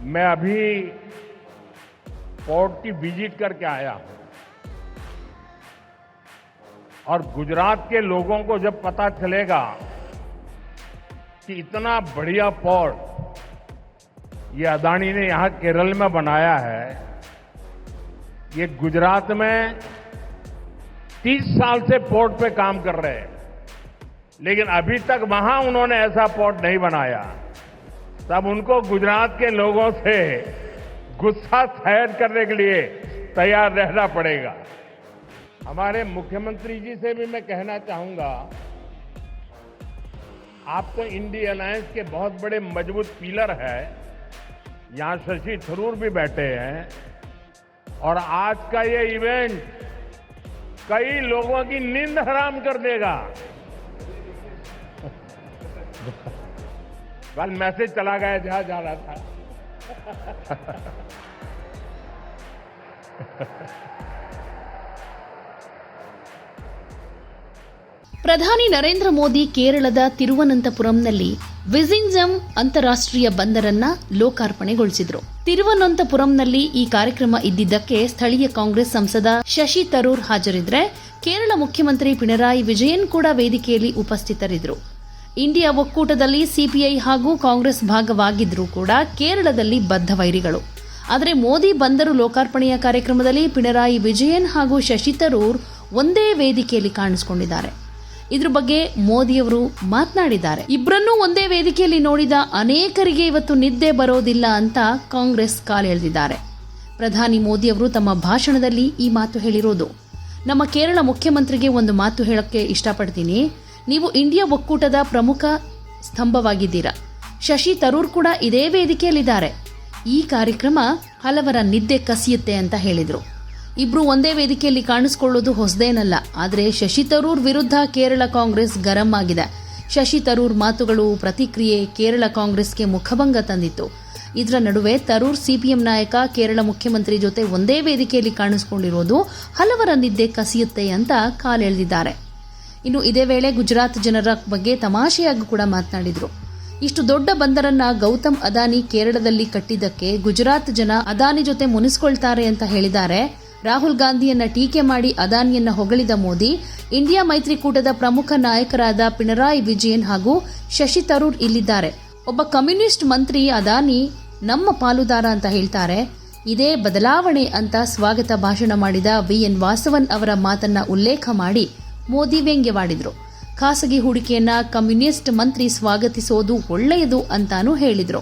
मैं अभी पोर्ट की विजिट करके आया हूं और गुजरात के लोगों को जब पता चलेगा कि इतना बढ़िया पोर्ट ये अदानी ने यहां केरल में बनाया है, ये गुजरात में 30 साल से पोर्ट पे काम कर रहे हैं, लेकिन अभी तक वहां उन्होंने ऐसा पोर्ट नहीं बनाया। तब उनको गुजरात के लोगों से गुस्सा सहन करने के लिए तैयार रहना पड़ेगा। हमारे मुख्यमंत्री जी से भी मैं कहना चाहूंगा, आप तो इंडिया अलायंस के बहुत बड़े मजबूत पिलर है, यहां शशि थरूर भी बैठे हैं और आज का ये इवेंट कई लोगों की नींद हराम कर देगा। कल मैसेज चला गया जहां जा रहा था। ಪ್ರಧಾನಿ ನರೇಂದ್ರ ಮೋದಿ ಕೇರಳದ ತಿರುವನಂತಪುರಂನಲ್ಲಿ ವಿಜಿಂಜಂ ಅಂತಾರಾಷ್ಟ್ರೀಯ ಬಂದರನ್ನ ಲೋಕಾರ್ಪಣೆಗೊಳಿಸಿದರು. ತಿರುವನಂತಪುರಂನಲ್ಲಿ ಈ ಕಾರ್ಯಕ್ರಮ ಇದ್ದಿದ್ದಕ್ಕೆ ಸ್ಥಳೀಯ ಕಾಂಗ್ರೆಸ್ ಸಂಸದ ಶಶಿ ತರೂರ್ ಹಾಜರಿದ್ರೆ ಕೇರಳ ಮುಖ್ಯಮಂತ್ರಿ ಪಿಣರಾಯಿ ವಿಜಯನ್ ಕೂಡ ವೇದಿಕೆಯಲ್ಲಿ ಉಪಸ್ಥಿತರಿದ್ದರು. ಇಂಡಿಯಾ ಒಕ್ಕೂಟದಲ್ಲಿ ಸಿಪಿಐ ಹಾಗೂ ಕಾಂಗ್ರೆಸ್ ಭಾಗವಾಗಿದ್ರೂ ಕೂಡ ಕೇರಳದಲ್ಲಿ ಬದ್ಧ ವೈರಿಗಳು. ಆದರೆ ಮೋದಿ ಬಂದರು ಲೋಕಾರ್ಪಣೆಯ ಕಾರ್ಯಕ್ರಮದಲ್ಲಿ ಪಿಣರಾಯಿ ವಿಜಯನ್ ಹಾಗೂ ಶಶಿ ತರೂರ್ ಒಂದೇ ವೇದಿಕೆಯಲ್ಲಿ ಕಾಣಿಸಿಕೊಂಡಿದ್ದಾರೆ. ಇದ್ರ ಬಗ್ಗೆ ಮೋದಿಯವರು ಮಾತನಾಡಿದ್ದಾರೆ. ಇಬ್ಬರನ್ನೂ ಒಂದೇ ವೇದಿಕೆಯಲ್ಲಿ ನೋಡಿದ ಅನೇಕರಿಗೆ ಇವತ್ತು ನಿದ್ದೆ ಬರೋದಿಲ್ಲ ಅಂತ ಕಾಂಗ್ರೆಸ್ ಕಾಲೆಳೆದಿದ್ದಾರೆ. ಪ್ರಧಾನಿ ಮೋದಿಯವರು ತಮ್ಮ ಭಾಷಣದಲ್ಲಿ ಈ ಮಾತು ಹೇಳಿರೋದು. ನಮ್ಮ ಕೇರಳ ಮುಖ್ಯಮಂತ್ರಿಗೆ ಒಂದು ಮಾತು ಹೇಳಕ್ಕೆ ಇಷ್ಟಪಡ್ತೀನಿ. ನೀವು ಇಂಡಿಯಾ ಒಕ್ಕೂಟದ ಪ್ರಮುಖ ಸ್ತಂಭವಾಗಿದ್ದೀರಾ. ಶಶಿ ತರೂರ್ ಕೂಡ ಇದೇ ವೇದಿಕೆಯಲ್ಲಿದ್ದಾರೆ. ಈ ಕಾರ್ಯಕ್ರಮ ಹಲವರ ನಿದ್ದೆ ಕಸಿಯುತ್ತೆ ಅಂತ ಹೇಳಿದರು. ಇಬ್ರು ಒಂದೇ ವೇದಿಕೆಯಲ್ಲಿ ಕಾಣಿಸಿಕೊಳ್ಳೋದು ಹೊಸದೇನಲ್ಲ. ಆದರೆ ಶಶಿ ತರೂರ್ ವಿರುದ್ಧ ಕೇರಳ ಕಾಂಗ್ರೆಸ್ ಗರಂ ಆಗಿದೆ. ಶಶಿ ತರೂರ್ ಮಾತುಗಳು, ಪ್ರತಿಕ್ರಿಯೆ ಕೇರಳ ಕಾಂಗ್ರೆಸ್ಗೆ ಮುಖಭಂಗ ತಂದಿತ್ತು. ಇದರ ನಡುವೆ ತರೂರ್ ಸಿಪಿಎಂ ನಾಯಕ ಕೇರಳ ಮುಖ್ಯಮಂತ್ರಿ ಜೊತೆ ಒಂದೇ ವೇದಿಕೆಯಲ್ಲಿ ಕಾಣಿಸಿಕೊಂಡಿರೋದು ಹಲವರ ನಿದ್ದೆ ಕಸಿಯುತ್ತೆ ಅಂತ ಕಾಲೆಳೆದಿದ್ದಾರೆ. ಇನ್ನು ಇದೇ ವೇಳೆ ಗುಜರಾತ್ ಜನರ ಬಗ್ಗೆ ತಮಾಷೆಯಾಗಿ ಕೂಡ ಮಾತನಾಡಿದ್ರು. ಇಷ್ಟು ದೊಡ್ಡ ಬಂದರನ್ನ ಗೌತಮ್ ಅದಾನಿ ಕೇರಳದಲ್ಲಿ ಕಟ್ಟಿದ್ದಕ್ಕೆ ಗುಜರಾತ್ ಜನ ಅದಾನಿ ಜೊತೆ ಮುನಿಸ್ಕೊಳ್ತಾರೆ ಅಂತ ಹೇಳಿದ್ದಾರೆ. ರಾಹುಲ್ ಗಾಂಧಿಯನ್ನ ಟೀಕೆ ಮಾಡಿ ಅದಾನಿಯನ್ನ ಹೊಗಳಿದ ಮೋದಿ, ಇಂಡಿಯಾ ಮೈತ್ರಿಕೂಟದ ಪ್ರಮುಖ ನಾಯಕರಾದ ಪಿಣರಾಯಿ ವಿಜಯನ್ ಹಾಗೂ ಶಶಿ ತರೂರ್ ಇಲ್ಲಿದ್ದಾರೆ. ಒಬ್ಬ ಕಮ್ಯುನಿಸ್ಟ್ ಮಂತ್ರಿ ಅದಾನಿ ನಮ್ಮ ಪಾಲುದಾರ ಅಂತ ಹೇಳ್ತಾರೆ. ಇದೇ ಬದಲಾವಣೆ ಅಂತ ಸ್ವಾಗತ ಭಾಷಣ ಮಾಡಿದ ವಿಎನ್ ವಾಸವನ್ ಅವರ ಮಾತನ್ನ ಉಲ್ಲೇಖ ಮಾಡಿ ಮೋದಿ ವ್ಯಂಗ್ಯವಾಡಿದ್ರು. ಖಾಸಗಿ ಹೂಡಿಕೆಯನ್ನ ಕಮ್ಯುನಿಸ್ಟ್ ಮಂತ್ರಿ ಸ್ವಾಗತಿಸೋದು ಒಳ್ಳೆಯದು ಅಂತಾನೂ ಹೇಳಿದ್ರು.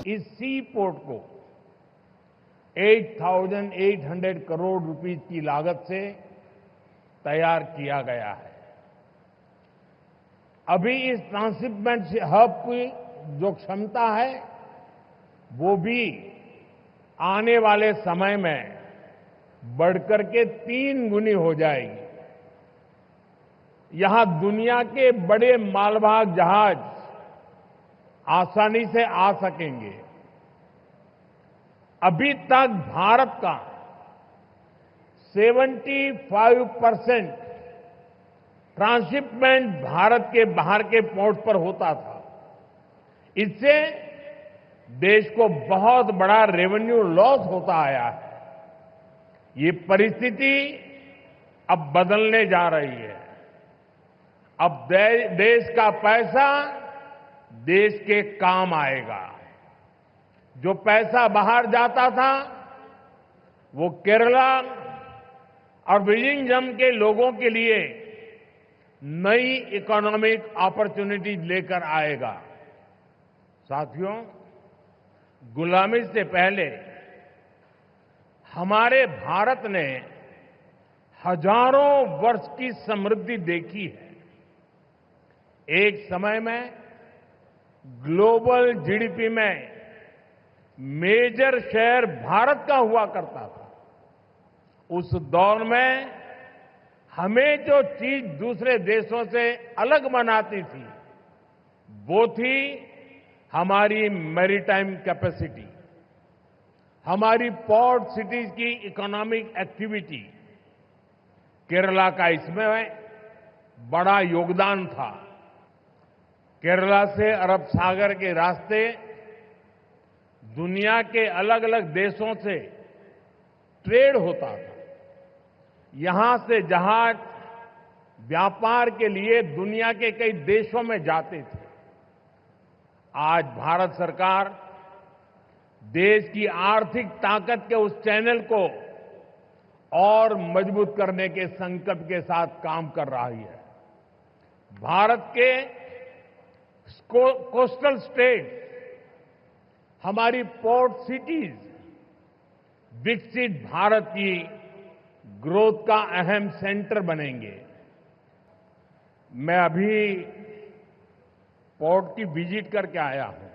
8,800 करोड़ रुपीस की लागत से तैयार किया गया है। अभी इस ट्रांसशिपमेंट हब की जो क्षमता है वो भी आने वाले समय में बढ़कर के 3 गुनी हो जाएगी। यहां दुनिया के बड़े मालवाहक जहाज आसानी से आ सकेंगे। अभी तक भारत का 75% ट्रांसशिपमेंट भारत के बाहर के पोर्ट पर होता था। इससे देश को बहुत बड़ा रेवेन्यू लॉस होता आया है। ये परिस्थिति अब बदलने जा रही है। अब देश का पैसा देश के काम आएगा। जो पैसा बाहर जाता था वो केरला और विजिंजम के लोगों के लिए नई इकोनॉमिक अपॉर्चुनिटीज लेकर आएगा। साथियों, गुलामी से पहले हमारे भारत ने हजारों वर्ष की समृद्धि देखी है। एक समय में ग्लोबल जीडीपी में मेजर शेयर भारत का हुआ करता था। उस दौर में हमें जो चीज दूसरे देशों से अलग बनाती थी वो थी हमारी मैरीटाइम कैपेसिटी, हमारी पोर्ट सिटीज की इकोनॉमिक एक्टिविटी। केरला का इसमें बड़ा योगदान था। केरला से अरब सागर के रास्ते दुनिया के अलग अलग देशों से ट्रेड होता था। यहां से जहाज व्यापार के लिए दुनिया के कई देशों में जाते थे। आज भारत सरकार देश की आर्थिक ताकत के उस चैनल को और मजबूत करने के संकल्प के साथ काम कर रही है। भारत के कोस्टल स्टेट, हमारी पोर्ट सिटीज विकसित भारत की ग्रोथ का अहम सेंटर बनेंगे। मैं अभी पोर्ट की विजिट करके आया हूं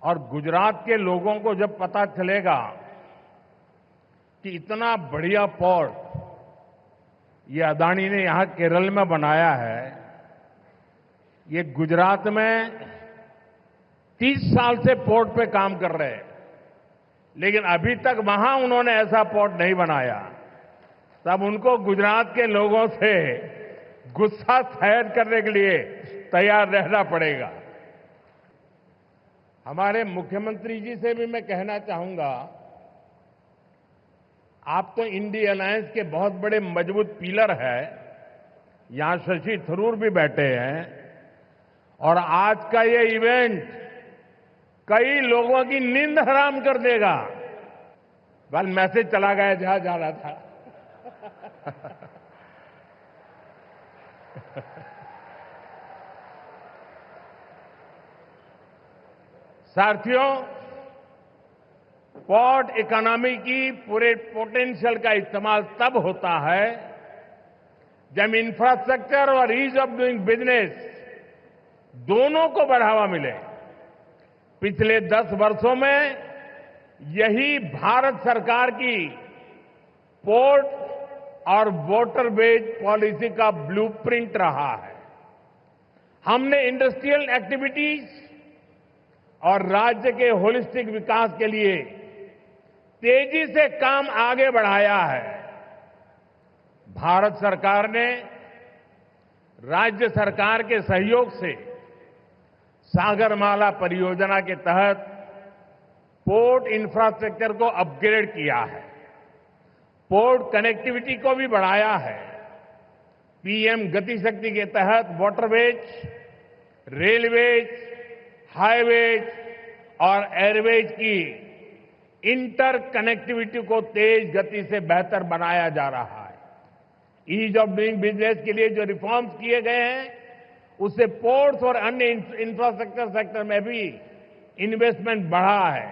और गुजरात के लोगों को जब पता चलेगा कि इतना बढ़िया पोर्ट ये अदानी ने यहां केरल में बनाया है। ये गुजरात में 30 साल से पोर्ट पे काम कर रहे हैं, लेकिन अभी तक वहां उन्होंने ऐसा पोर्ट नहीं बनाया। तब उनको गुजरात के लोगों से गुस्सा सहन करने के लिए तैयार रहना पड़ेगा। हमारे मुख्यमंत्री जी से भी मैं कहना चाहूंगा, आप तो इंडिया अलायंस के बहुत बड़े मजबूत पिलर हैं। यहां शशि थरूर भी बैठे हैं और आज का ये इवेंट कई लोगों की नींद हराम कर देगा। कल मैसेज चला गया जहां जा रहा था। साथियों, पोर्ट इकोनॉमी की पूरे पोटेंशियल का इस्तेमाल तब होता है जब इंफ्रास्ट्रक्चर और ईज ऑफ डूइंग बिजनेस दोनों को बढ़ावा मिले। पिछले 10 वर्षों में यही भारत सरकार की पोर्ट और वाटरवेज पॉलिसी का ब्लूप्रिंट रहा है। हमने इंडस्ट्रियल एक्टिविटीज और राज्य के होलिस्टिक विकास के लिए तेजी से काम आगे बढ़ाया है। भारत सरकार ने राज्य सरकार के सहयोग से सागरमाला परियोजना के तहत पोर्ट इंफ्रास्ट्रक्चर को अपग्रेड किया है, पोर्ट कनेक्टिविटी को भी बढ़ाया है। पीएम गति शक्ति के तहत वाटरवेज, रेलवेज, हाईवेज और एयरवेज की इंटर कनेक्टिविटी को तेज गति से बेहतर बनाया जा रहा है। ईज ऑफ डूइंग बिजनेस के लिए जो रिफॉर्म्स किए गए हैं, उससे पोर्ट्स और अन्य इंफ्रास्ट्रक्चर सेक्टर में भी इन्वेस्टमेंट बढ़ा है।